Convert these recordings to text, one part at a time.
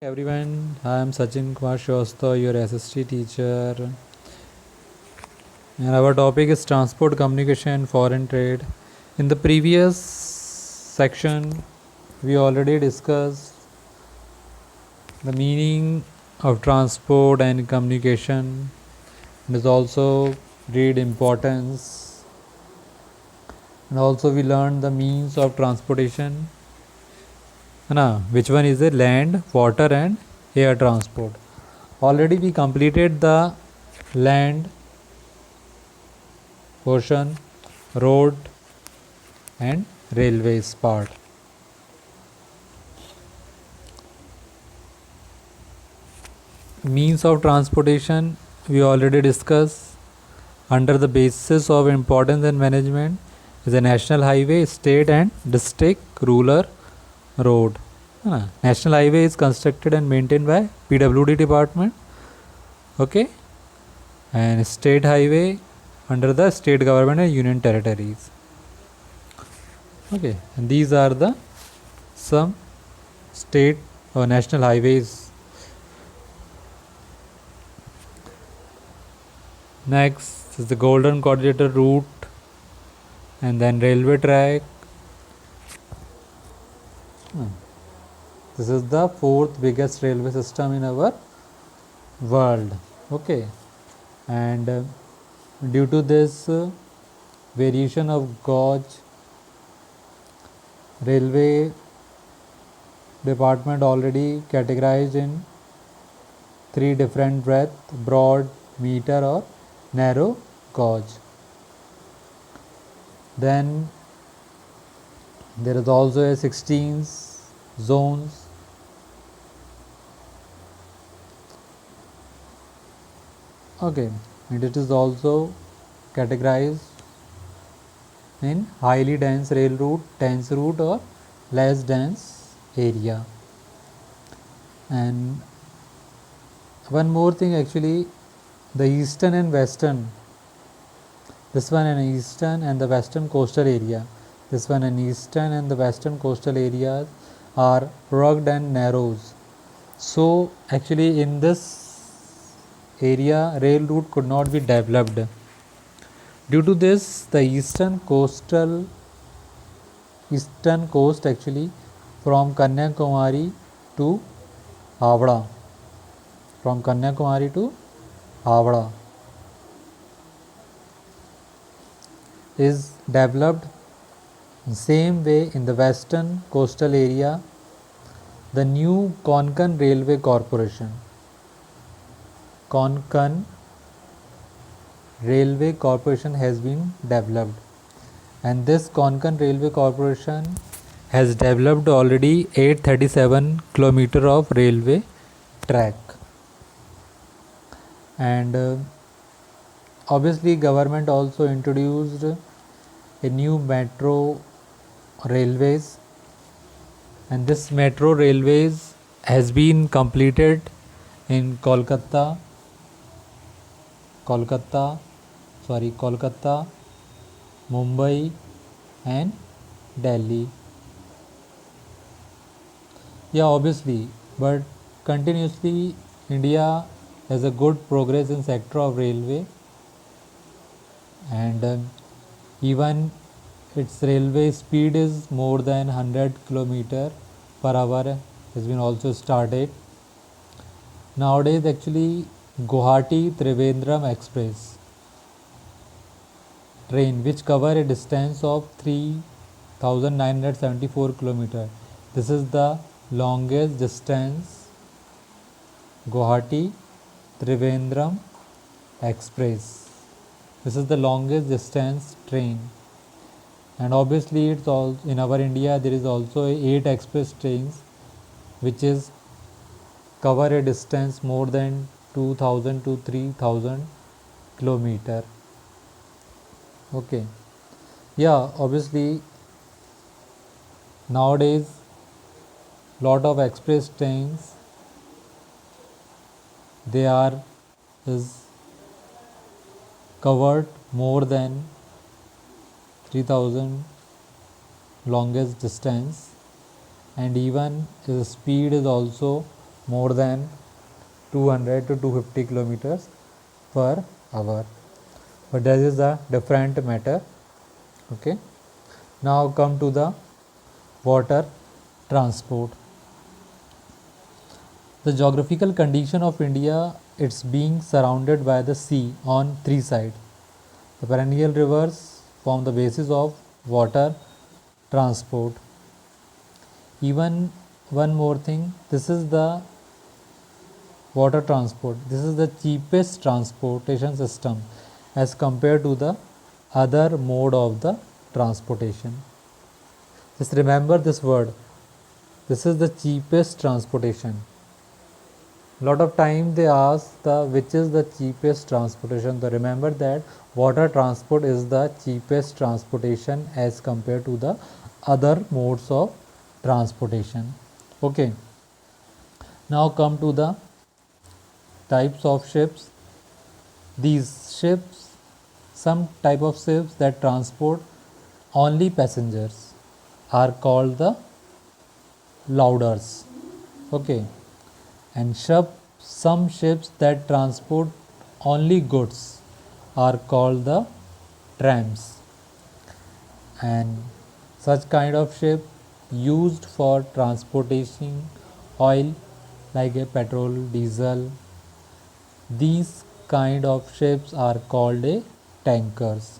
Everyone, I am Sachin Kumar Shrestha, your SST teacher, and our topic is transport, communication, foreign trade. In the previous section, we already discussed the meaning of transport and communication, and is also read importance, and also we learned the means of transportation. Which one is the land, water, and air transport? Already we completed the land ocean, road, and railways part. Means of transportation we already discussed. Under the basis of importance and management is a national highway, state and district rural road. National highway is constructed and maintained by PWD department. Okay, and state highway under the state government and union territories. Okay, and these are the some state or national highways. Next is the Golden Quadrilateral route, and then railway track. This is the fourth biggest railway system in our world. Okay, and due to this variation of gauge, railway department already categorized in three different breadth: broad, meter, or narrow gauge. Then there is also a 16 zones. Okay, and it is also categorized in highly dense rail route, dense route, or less dense area. And one more thing, actually, the eastern and western, this one an eastern and the western coastal area, this one an eastern and the western coastal areas are rugged and narrows. So actually in this area rail route could not be developed. Due to this, the eastern coast actually from Kanyakumari to Havana, is developed same way in the western coastal area. The new Konkan Railway Corporation has been developed, and this Konkan Railway Corporation has developed already 837 kilometer of railway track. And obviously government also introduced a new metro railways, and this metro railways has been completed in Kolkata, Mumbai, and Delhi. Yeah, obviously, but continuously India has a good progress in sector of railway, and even its railway speed is more than 100 kilometer per hour has been also started. Nowadays actually Guwahati Trivandrum Express train, which cover a distance of 3974 kilometer. This is the longest distance Guwahati Trivandrum Express. This is the longest distance train, and obviously it's all in our India. There is also 8 express trains which is cover a distance more than 2000 to 3000 kilometer. Okay, yeah, obviously nowadays lot of express trains they are is covered more than 3000 longest distance, and even the speed is also more than 200 to 250 kilometers per hour, but that is a different matter. Okay, now come to the water transport. The geographical condition of India, it's being surrounded by the sea on three sides. The perennial rivers form the basis of water transport. Even one more thing, this is the water transport. This is the cheapest transportation system as compared to the other mode of the transportation. Just remember this word. This is the cheapest transportation. Lot of time they ask which is the cheapest transportation. So remember that water transport is the cheapest transportation as compared to the other modes of transportation. Okay, now come to the types of ships. These ships, some type of ships that transport only passengers are called the loaders. Okay, and some ships that transport only goods are called the trams, and such kind of ship used for transporting oil like a petrol, diesel, these kind of ships are called a tankers.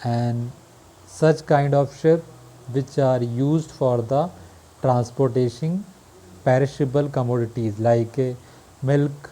And such kind of ship which are used for the transportation perishable commodities like milk,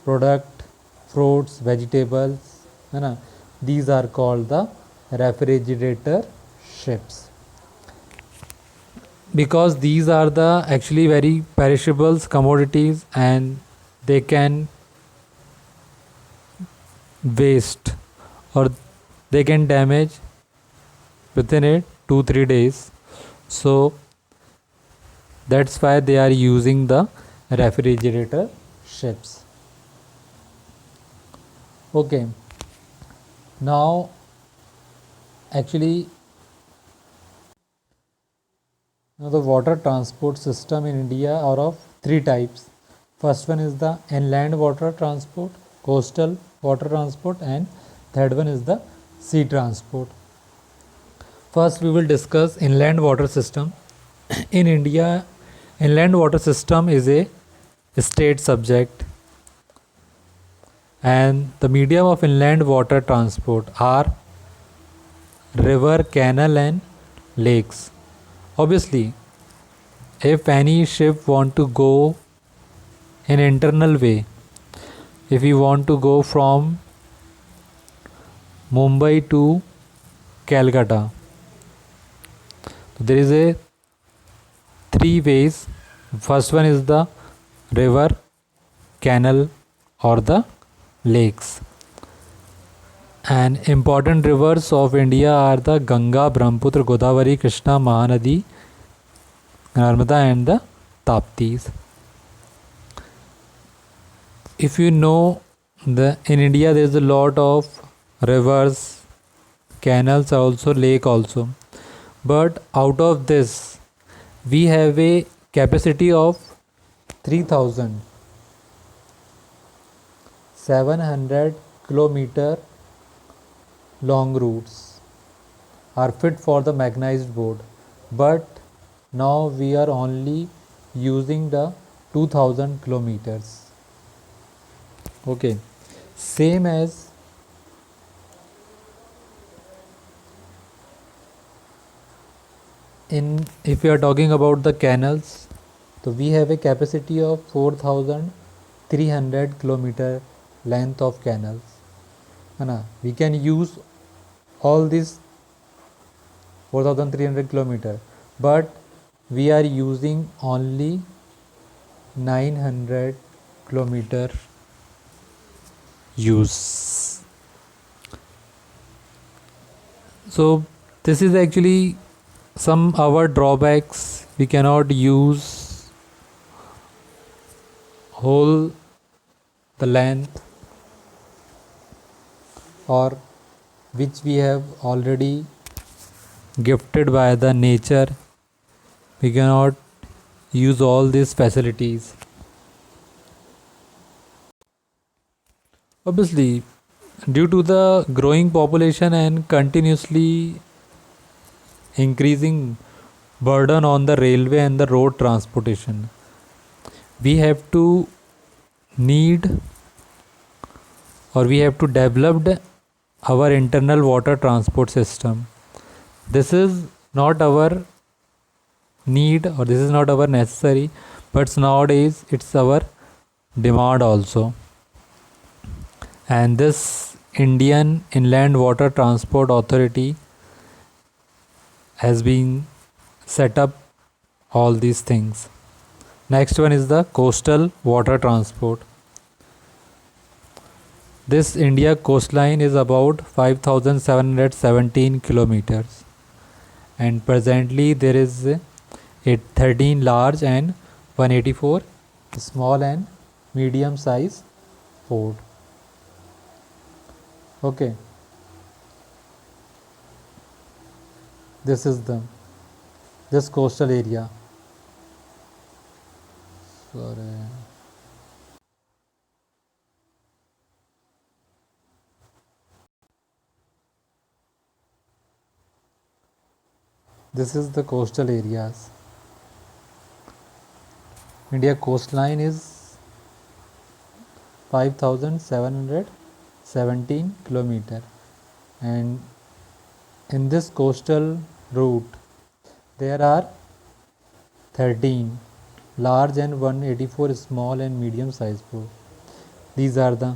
product, fruits, vegetables, these are called the refrigerator ships, because these are the actually very perishable commodities and they can waste or they can damage within a 2-3 days. So that's why they are using the refrigerator ships. Okay, now actually the water transport system in India are of three types. First one is the inland water transport, coastal water transport, and third one is the sea transport. First we will discuss inland water system. In India, inland water system is a state subject, and the medium of inland water transport are river, canal and lakes. Obviously, if any ship want to go in internal way, if we want to go from Mumbai to Calcutta, there is a three ways. First one is the river, canal or the lakes. And important rivers of India are the Ganga, Brahmaputra, Godavari, Krishna, Mahanadi, Narmada and the Taptis. If you know, in India there is a lot of rivers, canals also, lake also. But out of this, we have a capacity of 3,700 kilometer long routes are fit for the mechanized boat, but now we are only using the 2000 kilometers. Okay, same as if we are talking about the canals, so we have a capacity of 4300 kilometer length of canals. We can use all these 4300 kilometer, but we are using only 900 kilometer use. So this is actually some our drawbacks. We cannot use whole the length or which we have already gifted by the nature. We cannot use all these facilities? Obviously, due to the growing population and continuously increasing burden on the railway and the road transportation, we have to need or we have to develop our internal water transport system. This is not our need or this is not our necessary, but nowadays it's our demand also. And this Indian Inland Water Transport Authority has been set up all these things. Next one is the coastal water transport. This India coastline is about 5,717 kilometers, and presently there is a 13 large and 184 small and medium size port. Okay, this is this coastal area. Sorry. This is the coastal areas. India coastline is 5,717 kilometer, and in this coastal route there are 13 large and 184 small and medium sized ports. These are the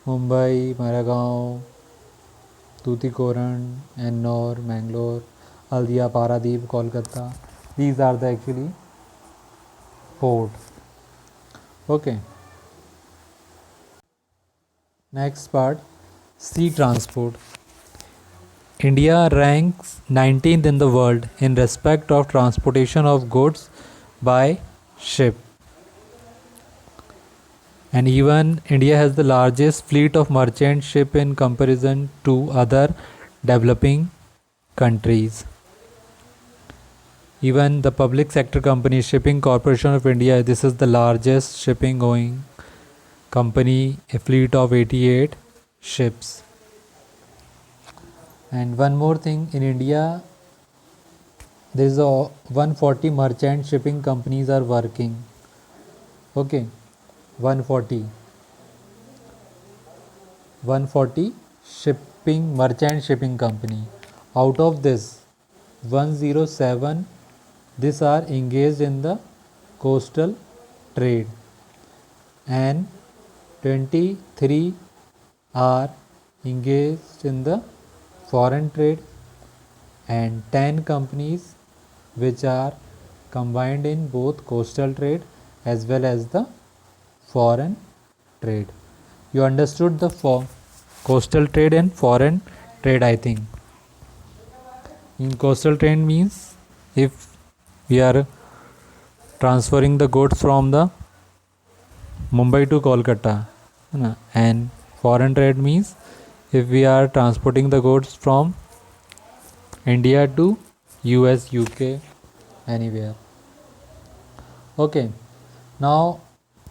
Mumbai, Maragao, Tuticorin, Ennore, Mangalore, Haldia, Paradeep, Kolkata. These are the actually port. Okay. Next part, sea transport. India ranks 19th in the world in respect of transportation of goods by ship. And even India has the largest fleet of merchant ship in comparison to other developing countries. Even the public sector company Shipping Corporation of India, this is the largest shipping going company, a fleet of 88 ships. And one more thing, in India there is a 140 merchant shipping companies are working. Okay, 140 shipping merchant shipping company. Out of this 107, these are engaged in the coastal trade, and 23 are engaged in the foreign trade, and 10 companies which are combined in both coastal trade as well as the foreign trade. You understood the coastal trade and foreign trade, I think. In coastal trade means if we are transferring the goods from the Mumbai to Kolkata, and foreign trade means if we are transporting the goods from India to US, UK, anywhere. Okay, now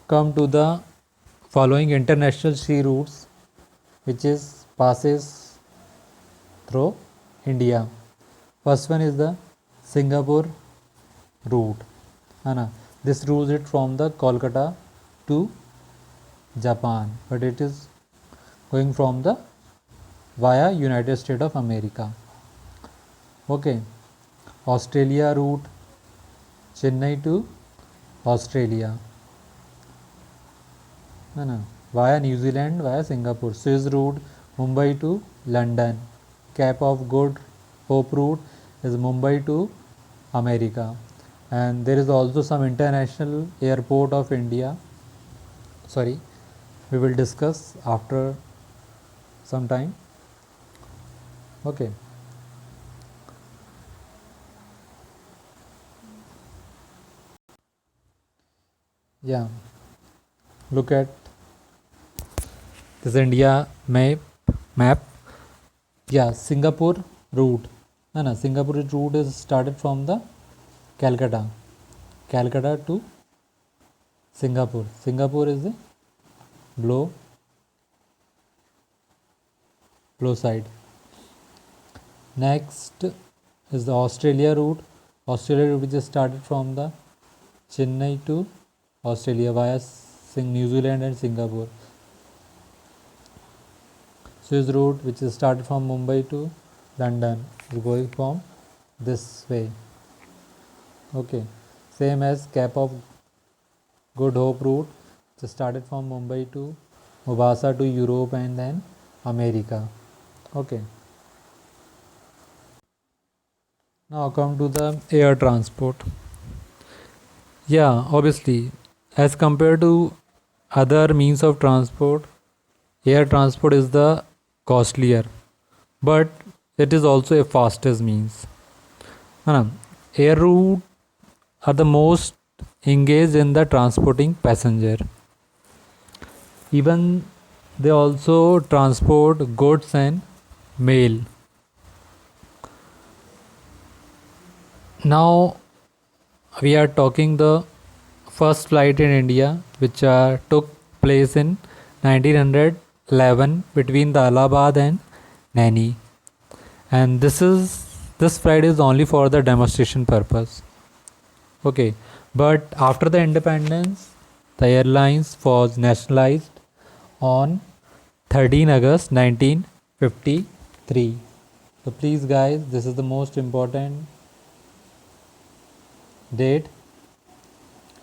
come to the following international sea routes which is passes through India. First one is the Singapore route. This route is from the Kolkata to Japan, but it is going from the via United States of America. Okay, Australia route, Chennai to Australia, via New Zealand, via Singapore. Suez route, Mumbai to London. Cape of Good Hope route is Mumbai to America. And there is also some international airport of India. Sorry, we will discuss after some time. Okay. Yeah, look at this India map. Yeah, Singapore route. Singapore route is started from the Calcutta. Calcutta to Singapore. Singapore is the below side. Next is the Australia route. Australia route which is started from the Chennai to Australia via New Zealand and Singapore. Swiss route which is started from Mumbai to London is going from this way. Okay, same as Cape of Good Hope route which is started from Mumbai to Mombasa to Europe and then America. Okay, now come to the air transport. Yeah, obviously, as compared to other means of transport, air transport is the costlier, but it is also a fastest means. Air route are the most engaged in the transporting passenger. Even they also transport goods and mail. Now we are talking the first flight in India which took place in 1911 between the Allahabad and Naini, and this flight is only for the demonstration purpose. Okay, but after the independence the airlines was nationalized on 13 August 1953. So please guys, this is the most important date,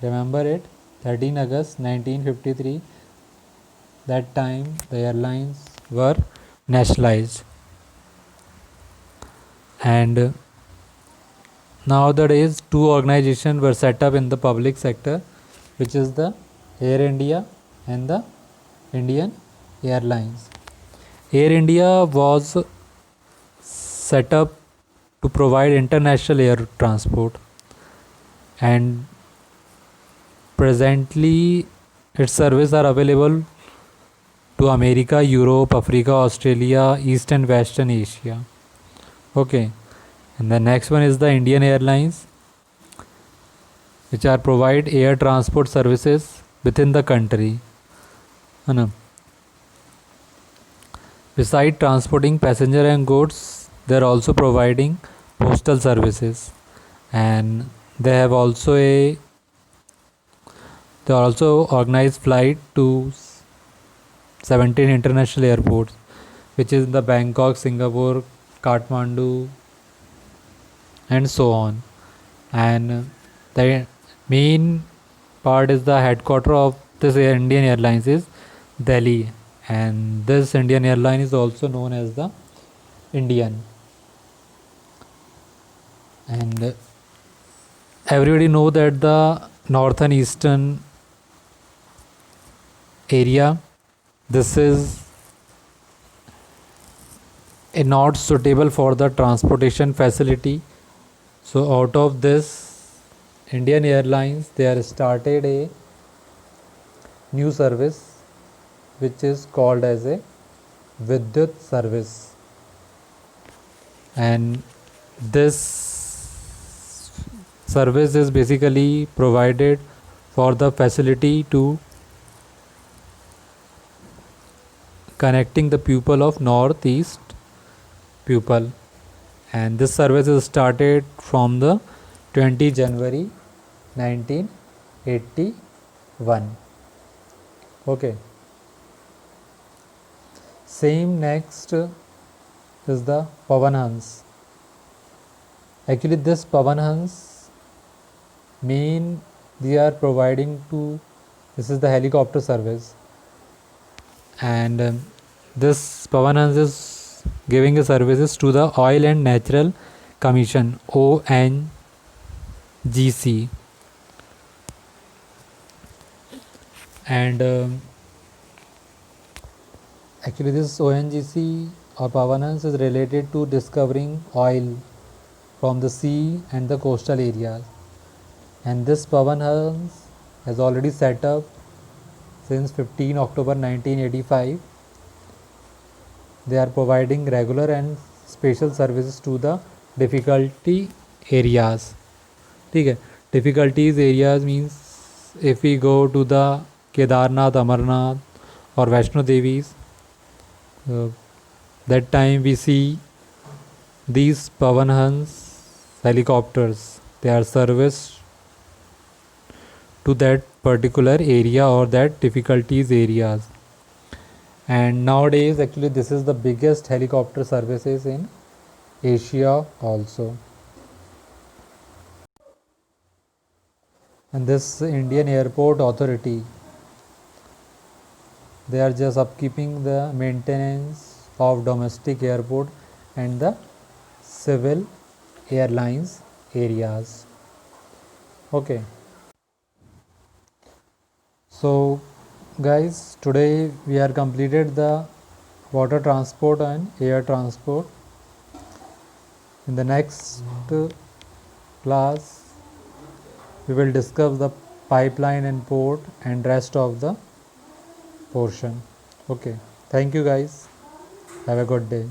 remember it, 13 August 1953. That time the airlines were nationalized, and nowadays two organizations were set up in the public sector, which is the Air India and the Indian Airlines. Air India was set up to provide international air transport, and presently its services are available to America, Europe, Africa, Australia, East and Western Asia. Okay, and the next one is the Indian Airlines, which are provide air transport services within the country. Beside transporting passenger and goods, they are also providing postal services, and they also organize flight to 17 international airports, which is the Bangkok, Singapore, Kathmandu, and so on. And the main part is the headquarter of this Indian Airlines is Delhi, and this Indian airline is also known as the Indian. And everybody know that the northern eastern area, this is not suitable for the transportation facility. So out of this Indian Airlines, they have started a new service which is called as a Vidyut service, and this service is basically provided for the facility to connecting the pupil of northeast pupil, and this service is started from the 20 January 1981. Okay, same next is the Pavan Hans. Actually this Pavan Hans main they are providing to, this is the helicopter service, and this Pavan Hans is giving services to the Oil and Natural Commission, ONGC, and actually this ONGC or Pavan Hans is related to discovering oil from the sea and the coastal areas, and this Pavan Hans has already set up since 15 October 1985. They are providing regular and special services to the difficulty areas. ठीक है, difficulties areas means if we go to the Kedarnath, Amarnath or Vaishno Devis, that time we see these Pavan Hans helicopters. They are serviced to that particular area or that difficulties areas. And nowadays actually this is the biggest helicopter services in Asia also. And this Indian Airport Authority, they are just upkeeping the maintenance of domestic airport and the civil airlines areas. Okay, so guys, today we are completed the water transport and air transport. In the next class we will discuss the pipeline and port and rest of the portion. Okay, thank you guys, have a good day.